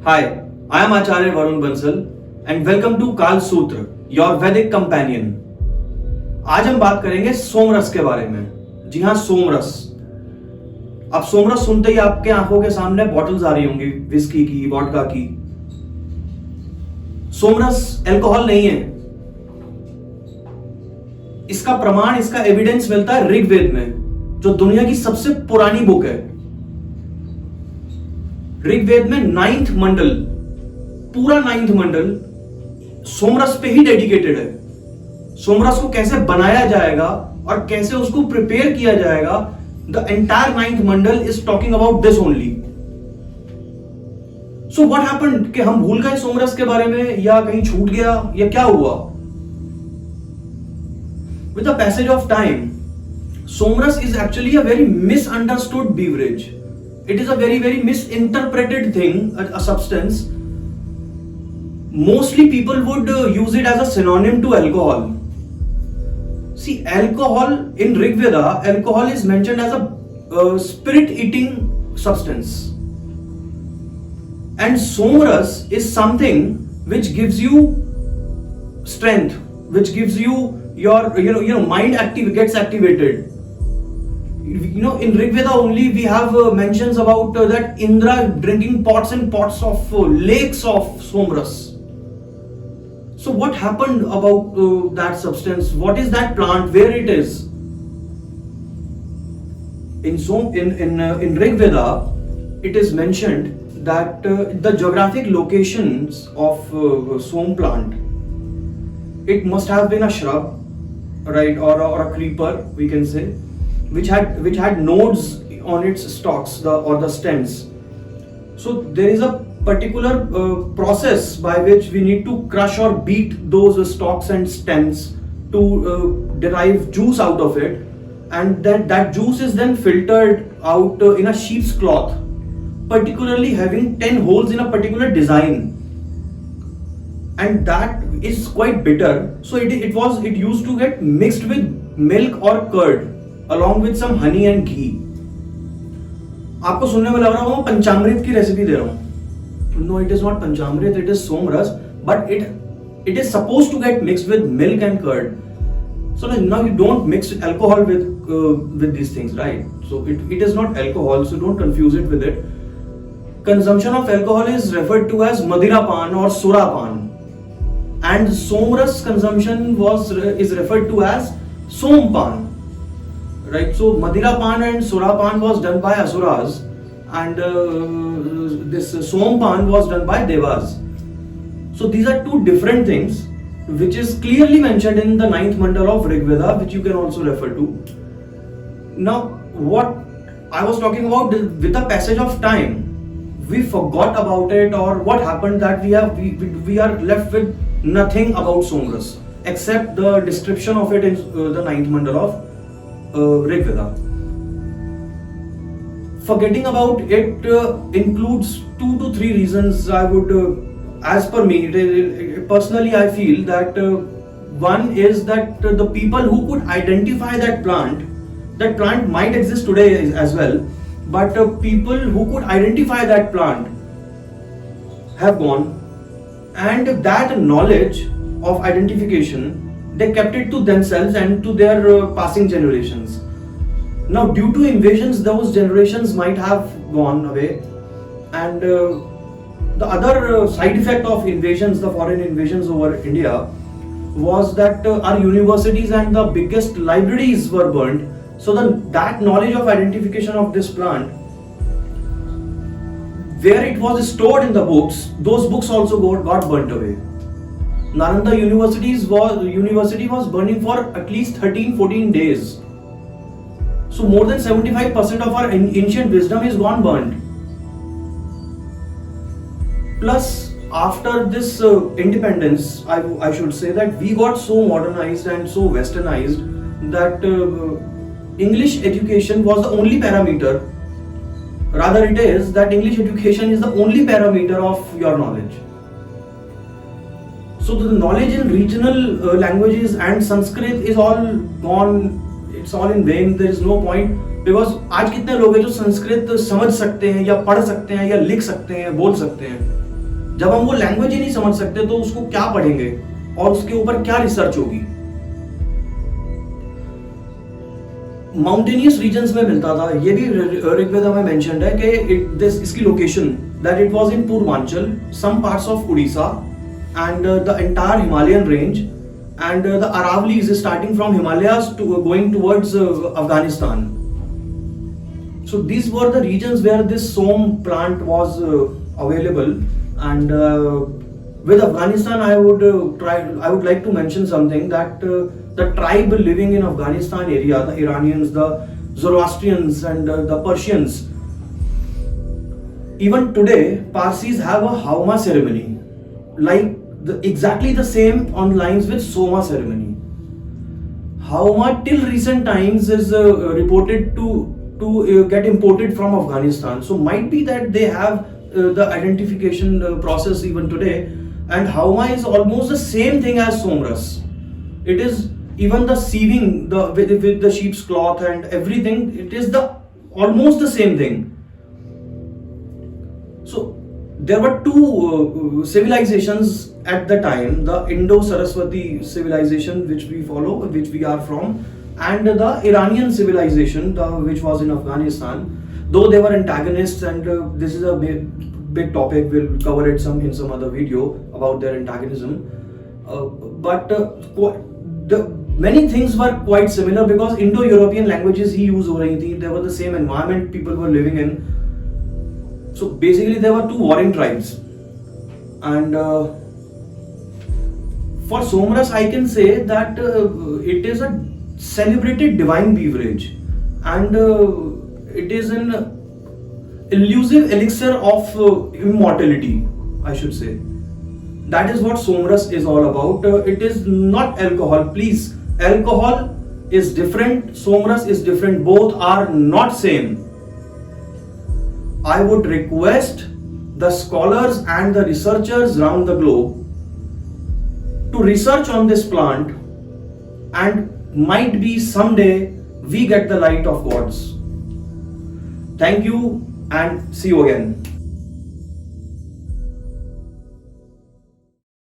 Hi, I am Acharya Varun Bansal and welcome to Kal Sutra, your Vedic companion. आज हम बात करेंगे सोमरस के बारे में। जी हाँ, सोमरस। अब सोमरस सुनते ही आपके आंखों के सामने बॉटल्स आ रही होंगी विस्की की, वोडका की। सोमरस अल्कोहल नहीं है। इसका प्रमाण, इसका एविडेंस मिलता है ऋग्वेद में, जो दुनिया की सबसे पुरानी बुक है। ऋग्वेद में 9th मंडल, पूरा 9th मंडल सोमरस पे ही डेडिकेटेड है। सोमरस को कैसे बनाया जाएगा और कैसे उसको प्रिपेयर किया जाएगा, the entire 9th Mandal is talking about this only. So what happened कि हम भूल गए सोमरस के बारे में, या कहीं छूट गया, या क्या हुआ? With the passage of time, somras is actually a very misunderstood beverage. It is a very misinterpreted thing, a substance. Mostly people would use it as a synonym to alcohol. See, alcohol in Rig Veda, alcohol is mentioned as a spirit-eating substance. And Somras is something which gives you strength, which gives you your mind gets activated. In Rig Veda only we have mentions about that Indra drinking pots and pots of lakes of Somras. So what happened about that substance? What is that plant? Where it is? In Rig Veda, it is mentioned that the geographic locations of Som plant, it must have been a shrub, right, or a creeper, we can say, which had nodes on its stalks, or the stems. So there is a particular process by which we need to crush or beat those stalks and stems to derive juice out of it, and that juice is then filtered out in a sheep's cloth, particularly having 10 holes in a particular design, and that is quite bitter. So it used to get mixed with milk or curd along with some honey and ghee. आपको सुनने में लग रहा हूँ पंचामृत की recipe दे रहा हूँ. No, it is not panchamrit, it is somras, but it is supposed to get mixed with milk and curd. So now you don't mix alcohol with these things, right? So it is not alcohol, so don't confuse it with it. Consumption of alcohol is referred to as madira pan or sura pan, and somras consumption is referred to as som pan. Right, so Madira Pan and Sura Pan was done by Apsaras, and this Som Pan was done by Devas. So these are two different things, which is clearly mentioned in the 9th mandal of Rig Veda, which you can also refer to. Now, what I was talking about, with the passage of time, we forgot about it, or what happened that we are left with nothing about Somras except the description of it in the 9th mandal of Rig Veda. Forgetting about it includes 2 to 3 reasons. I would, as per me, personally I feel that one is that the people who could identify that plant might exist today as well, but people who could identify that plant have gone, and that knowledge of identification, they kept it to themselves and to their passing generations. Now, due to invasions, those generations might have gone away, and the other side effect of invasions, the foreign invasions over India, was that our universities and the biggest libraries were burned. So that knowledge of identification of this plant, where it was stored in the books, those books also got burnt away. Nalanda University was burning for at least 13-14 days. So more than 75% of our ancient wisdom is gone burned. Plus, after this independence, I should say that we got so modernized and so westernized that English education was the only parameter. Rather, it is that English education is the only parameter of your knowledge. So the knowledge in regional languages and Sanskrit is all gone. It's all in vain. There is no point, because आज कितने लोग हैं जो संस्कृत समझ सकते हैं, या पढ़ सकते हैं, या लिख सकते हैं, बोल सकते हैं? जब हम वो लैंग्वेज ही नहीं समझ सकते तो उसको क्या पढ़ेंगे और उसके ऊपर क्या रिसर्च होगी। माउंटेनियस रीजन्स में मिलता था, ये भी ऋग्वेदा में मेंशन्ड है कि इसकी location that it was in Purvanchal, some parts of Orissa and the entire Himalayan range and the Aravallis is starting from Himalayas to going towards Afghanistan. So these were the regions where this som plant was available, and with Afghanistan I would like to mention something that the tribe living in Afghanistan area, the Iranians, the Zoroastrians and the Persians, even today Parsis have a Hauma ceremony, like exactly the same on lines with Soma ceremony. Hauma till recent times is reported to get imported from Afghanistan. So might be that they have the identification process even today. And Hauma is almost the same thing as Somras. It is even the sieving with the sheep's cloth and everything. It is almost the same thing. So there were two civilizations at the time, the Indo-Saraswati civilization which we follow, which we are from, and the Iranian civilization which was in Afghanistan. Though they were antagonists, and this is a big topic, we'll cover it in some other video about their antagonism. But many things were quite similar because Indo-European languages he used over anything. They were the same environment people were living in. So basically there were two warring tribes, and for Somras I can say that it is a celebrated divine beverage, and it is an elusive elixir of immortality, I should say. That is what Somras is all about. It is not alcohol, please. Alcohol is different, Somras is different, both are not same. I would request the scholars and the researchers around the globe to research on this plant, and might be someday we get the light of gods. Thank you and see you again.